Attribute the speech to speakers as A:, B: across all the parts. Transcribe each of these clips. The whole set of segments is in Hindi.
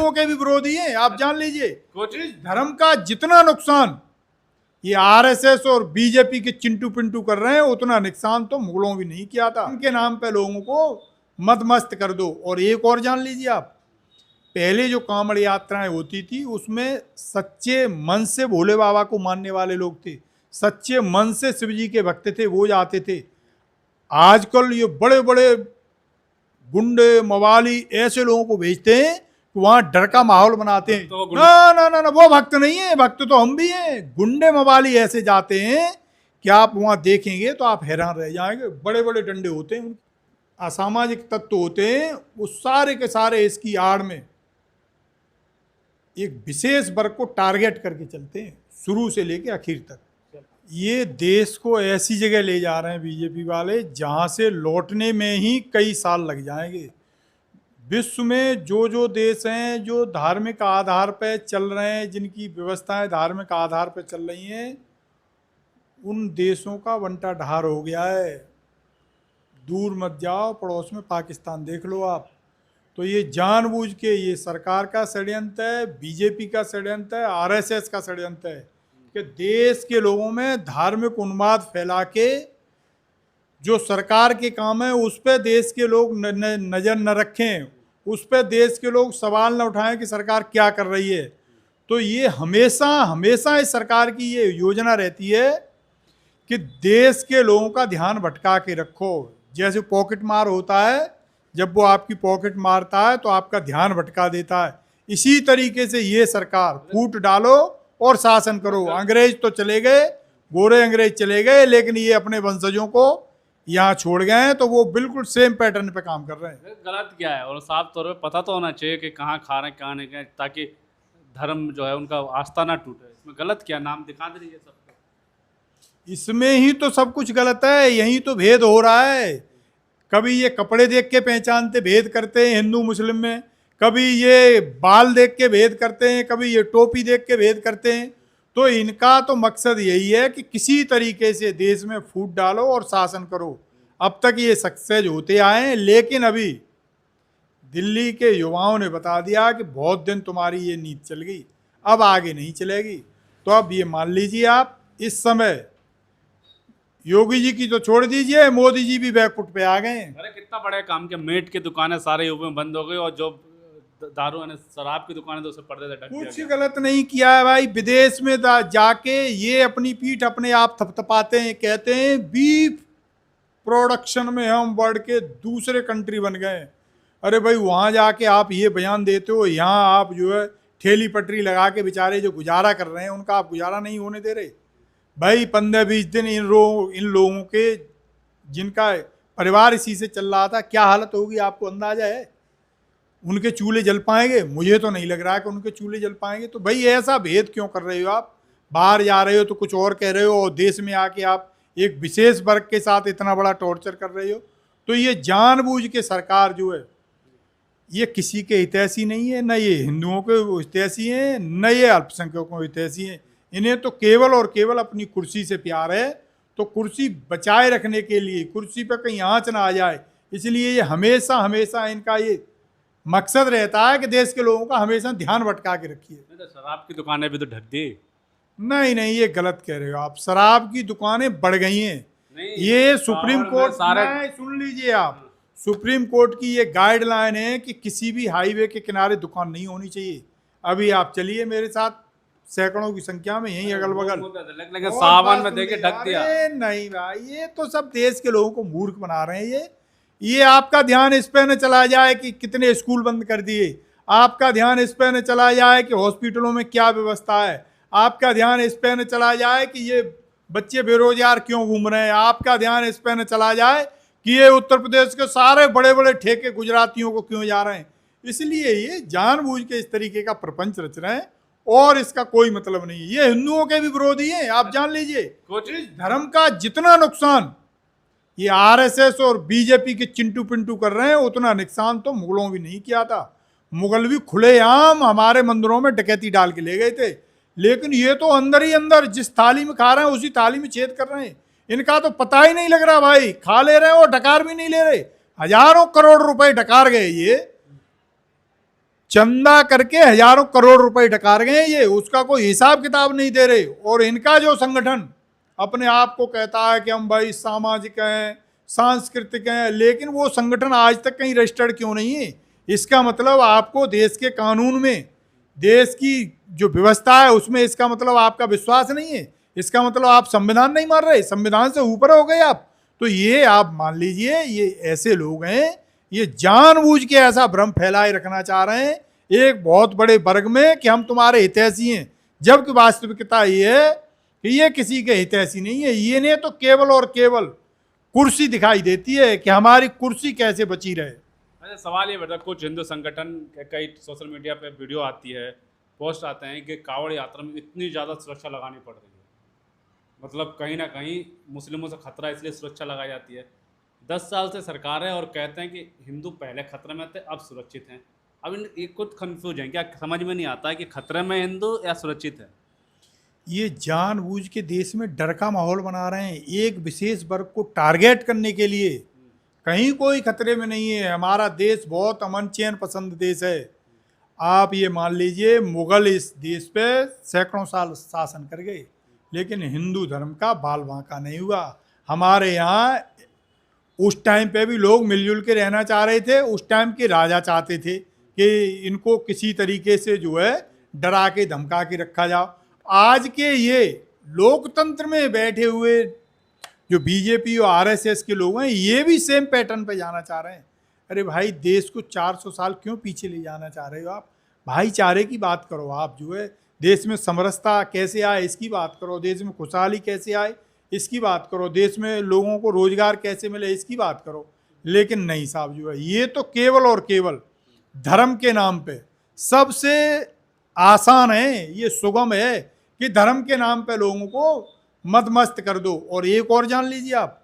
A: हिंदुओं के भी विरोधी हैं, आप जान लीजिए।
B: कुछ
A: धर्म का जितना नुकसान ये आरएसएस और बीजेपी के चिंटू पिंटू कर रहे हैं, उतना नुकसान तो मुगलों भी नहीं किया था। उनके नाम पे लोगों को मदमस्त कर दो। और एक और जान लीजिए आप, पहले जो कांवड़ यात्राएं होती थी उसमें सच्चे मन से भोले बाबा को मानने वाले लोग थे, सच्चे मन से शिव जी के भक्त थे, वो जाते थे। आजकल ये बड़े बड़े गुंडे मवाली ऐसे लोगों को भेजते हैं कि वहां डर का माहौल बनाते हैं।
B: तो
A: ना ना ना ना, वो भक्त नहीं है, भक्त तो हम भी हैं। गुंडे मवाली ऐसे जाते हैं कि आप वहां देखेंगे तो आप हैरान रह जाएंगे। बड़े बड़े डंडे होते हैं, असामाजिक तत्व होते हैं, वो सारे के सारे इसकी आड़ में एक विशेष वर्ग को टारगेट करके चलते हैं, शुरू से लेके आखिर तक। ये देश को ऐसी जगह ले जा रहे हैं बीजेपी वाले जहां से लौटने में ही कई साल लग जाएंगे। विश्व में जो देश हैं जो धार्मिक आधार पर चल रहे हैं, जिनकी व्यवस्थाएं धार्मिक आधार पर चल रही हैं, उन देशों का बंटा ढार हो गया है। दूर मत जाओ, पड़ोस में पाकिस्तान देख लो आप। तो ये जानबूझ के ये सरकार का षड्यंत्र है, बीजेपी का षड्यंत्र है, आरएसएस का षड्यंत्र है कि देश के लोगों में धार्मिक उन्माद फैला के जो सरकार के काम है उस पर देश के लोग नज़र न रखें, उस पर देश के लोग सवाल न उठाएं कि सरकार क्या कर रही है। तो ये हमेशा हमेशा इस सरकार की ये योजना रहती है कि देश के लोगों का ध्यान भटका के रखो। जैसे पॉकेट मार होता है, जब वो आपकी पॉकेट मारता है तो आपका ध्यान भटका देता है। इसी तरीके से ये सरकार फूट डालो और शासन करो। अंग्रेज तो चले गए, गोरे अंग्रेज चले गए, लेकिन ये अपने वंशजों को यहाँ छोड़ गए हैं, तो वो बिल्कुल सेम पैटर्न पे काम कर रहे हैं।
B: गलत क्या है और साफ तौर पे पता तो होना चाहिए कि कहाँ खा रहे हैं कहाँ नहीं खा रहे, ताकि धर्म जो है उनका आस्था ना टूटे। इसमें गलत क्या, नाम दिखा दे रही है सबको।
A: इसमें ही तो सब कुछ गलत है, यही तो भेद हो रहा है। कभी ये कपड़े देख के पहचानते भेद करते हैं हिंदू मुस्लिम में, कभी ये बाल देख के भेद करते हैं, कभी ये टोपी देख के भेद करते हैं। तो इनका तो मकसद यही है कि किसी तरीके से देश में फूट डालो और शासन करो। अब तक ये सक्सेस होते आए हैं, लेकिन अभी दिल्ली के युवाओं ने बता दिया कि बहुत दिन तुम्हारी ये नीति चल गई, अब आगे नहीं चलेगी। तो अब ये मान लीजिए आप, इस समय योगी जी की तो छोड़ दीजिए, मोदी जी भी बैकफुट पे आ गए हैं।
B: अरे कितना बड़े काम के, मेट की दुकानें सारे यूपी में बंद हो गई और जो दारू यानी शराब की दुकानें तो उसे पर्दे से ढक दिया
A: कुछ
B: गया।
A: गलत नहीं किया है भाई। विदेश में जाके ये अपनी पीठ अपने आप थपथपाते हैं, कहते हैं बीफ प्रोडक्शन में हम बढ़ के दूसरे कंट्री बन गए। अरे भाई वहाँ जाके आप ये बयान देते हो, यहाँ आप जो है ठेली पटरी लगा के बेचारे जो गुजारा कर रहे हैं उनका आप गुजारा नहीं होने दे रहे। भाई 15-20 दिन इन लोगों के जिनका परिवार इसी से चल रहा था, क्या हालत होगी आपको अंदाजा है? उनके चूल्हे जल पाएंगे? मुझे तो नहीं लग रहा है कि उनके चूल्हे जल पाएंगे। तो भाई ऐसा भेद क्यों कर रहे हो आप? बाहर जा रहे हो तो कुछ और कह रहे हो, और देश में आके आप एक विशेष वर्ग के साथ इतना बड़ा टॉर्चर कर रहे हो। तो ये जानबूझ के सरकार जो है ये किसी के हितैषी नहीं है, न ये हिंदुओं के हितैषी हैं, न ये अल्पसंख्यकों के हितैषी हैं। इन्हें तो केवल और केवल अपनी कुर्सी से प्यार है। तो कुर्सी बचाए रखने के लिए, कुर्सी पर कहीं आँच ना आ जाए, इसलिए ये हमेशा हमेशा इनका ये मकसद रहता है कि देश के लोगों का हमेशा ध्यान भटका के रखिए।
B: तो शराब की दुकानें भी तो ढक दी।
A: नहीं नहीं, ये गलत कह रहे हो आप। शराब की दुकानें बढ़ गई हैं। ये सुप्रीम कोर्ट सारे सुन लीजिए आप, सुप्रीम कोर्ट की ये गाइडलाइन है कि किसी भी हाईवे के किनारे दुकान नहीं होनी चाहिए। अभी आप चलिए मेरे साथ, सैकड़ों की संख्या में यही अगल बगल,
B: लेकिन सावन में देके ढक दिया।
A: नहीं भाई, ये तो सब देश के लोगों को मूर्ख बना रहे हैं। ये आपका ध्यान इस पे न चला जाए कि कितने स्कूल बंद कर दिए, आपका ध्यान इस पे न चला जाए कि हॉस्पिटलों में क्या व्यवस्था है, आपका ध्यान इस पे न चला जाए कि ये बच्चे बेरोजगार क्यों घूम रहे हैं, आपका ध्यान इस पे न चला जाए कि ये उत्तर प्रदेश के सारे बड़े बड़े ठेके गुजरातियों को क्यों जा रहे हैं। इसलिए ये जानबूझ के इस तरीके का प्रपंच रच रहे हैं और इसका कोई मतलब नहीं है। ये हिंदुओं के भी विरोधी हैं, आप जान लीजिए।
B: कुछ
A: धर्म का जितना नुकसान ये आरएसएस और बीजेपी के चिंटू पिंटू कर रहे हैं, उतना नुकसान तो मुगलों भी नहीं किया था। मुगल भी खुलेआम हमारे मंदिरों में डकैती डाल के ले गए थे, लेकिन ये तो अंदर ही अंदर जिस थाली में खा रहे हैं उसी थाली में छेद कर रहे हैं। इनका तो पता ही नहीं लग रहा भाई, खा ले रहे हैं और डकार भी नहीं ले रहे। हजारों करोड़ रुपए डकार गए ये। चंदा करके हजारों करोड़ रुपए डकार गए ये, उसका कोई हिसाब किताब नहीं दे रहे। और इनका जो संगठन अपने आप को कहता है कि हम भाई सामाजिक हैं, सांस्कृतिक हैं, लेकिन वो संगठन आज तक कहीं रजिस्टर्ड क्यों नहीं है? इसका मतलब आपको देश के कानून में, देश की जो व्यवस्था है उसमें इसका मतलब आपका विश्वास नहीं है। इसका मतलब आप संविधान नहीं मान रहे, संविधान से ऊपर हो गए आप। तो ये आप मान लीजिए, ये ऐसे लोग हैं, ये जानबूझ के ऐसा भ्रम फैलाए रखना चाह रहे हैं एक बहुत बड़े वर्ग में कि हम तुम्हारे हितैषी हैं, जबकि वास्तविकता ये है कि ये किसी के हितैषी नहीं है। ये ने तो केवल और केवल कुर्सी दिखाई देती है कि हमारी कुर्सी कैसे बची रहे।
B: अच्छा, सवाल ये बेटा, कुछ हिंदू संगठन कई सोशल मीडिया पे वीडियो आती है, पोस्ट आते हैं कि कांवड़ यात्रा में इतनी ज़्यादा सुरक्षा लगानी पड़ रही है, मतलब कहीं ना कहीं मुस्लिमों से खतरा, इसलिए सुरक्षा लगाई जाती है। 10 साल से सरकार है और कहते हैं कि हिंदू पहले खतरे में थे, अब सुरक्षित हैं। अब ये खुद कंफ्यूज हैं, क्या समझ में नहीं आता है कि खतरे में हिंदू या सुरक्षित है?
A: ये जानबूझ के देश में डर का माहौल बना रहे हैं एक विशेष वर्ग को टारगेट करने के लिए। कहीं कोई खतरे में नहीं है, हमारा देश बहुत अमन चैन पसंद देश है। आप ये मान लीजिए, मुगल इस देश पे सैकड़ों साल शासन कर गए, लेकिन हिंदू धर्म का बाल बांका नहीं हुआ। हमारे यहाँ उस टाइम पे भी लोग मिलजुल के रहना चाह रहे थे। उस टाइम के राजा चाहते थे कि इनको किसी तरीके से जो है डरा के धमका के रखा जाओ। आज के ये लोकतंत्र में बैठे हुए जो बीजेपी और आरएसएस के लोग हैं, ये भी सेम पैटर्न पे जाना चाह रहे हैं। अरे भाई, देश को 400 साल क्यों पीछे ले जाना चाह रहे हो आप? भाईचारे की बात करो, आप जो है देश में समरसता कैसे आए इसकी बात करो, देश में खुशहाली कैसे आए इसकी बात करो, देश में लोगों को रोजगार कैसे मिले इसकी बात करो। लेकिन नहीं साहब, जो है ये तो केवल और केवल धर्म के नाम पे सबसे आसान है, ये सुगम है कि धर्म के नाम पे लोगों को मदमस्त कर दो। और एक और जान लीजिए आप,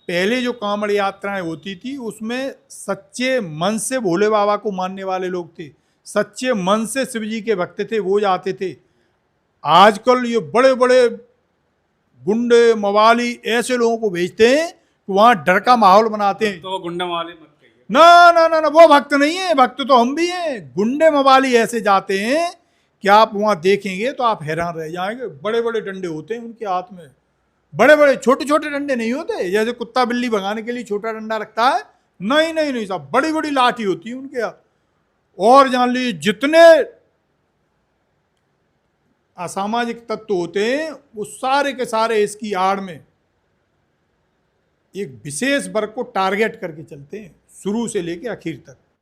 A: पहले जो कांवड़ यात्राएं होती थी उसमें सच्चे मन से भोले बाबा को मानने वाले लोग थे, सच्चे मन से शिव जी के भक्त थे, वो जाते थे। आजकल ये बड़े बड़े गुंडे मवाली ऐसे लोगों को भेजते हैं कि वहाँ डर का माहौल बनाते हैं।
B: तो गुंडा मवाली मत कहिए।
A: ना ना ना ना, वो भक्त नहीं है, भक्त तो हम भी हैं। गुंडे मवाली ऐसे जाते हैं कि आप वहाँ देखेंगे तो आप हैरान रह जाएंगे। बड़े बड़े डंडे होते हैं उनके हाथ में, बड़े बड़े, छोटे छोटे डंडे नहीं होते जैसे कुत्ता बिल्ली भगाने के लिए छोटा डंडा रखता है। नहीं नहीं नहीं साहब, बड़ी बड़ी लाठी होती है उनके हाथ। और जान लीजिए, जितने असामाजिक तत्व होते हैं वो सारे के सारे इसकी आड़ में एक विशेष वर्ग को टारगेट करके चलते हैं, शुरू से लेके आखिर तक।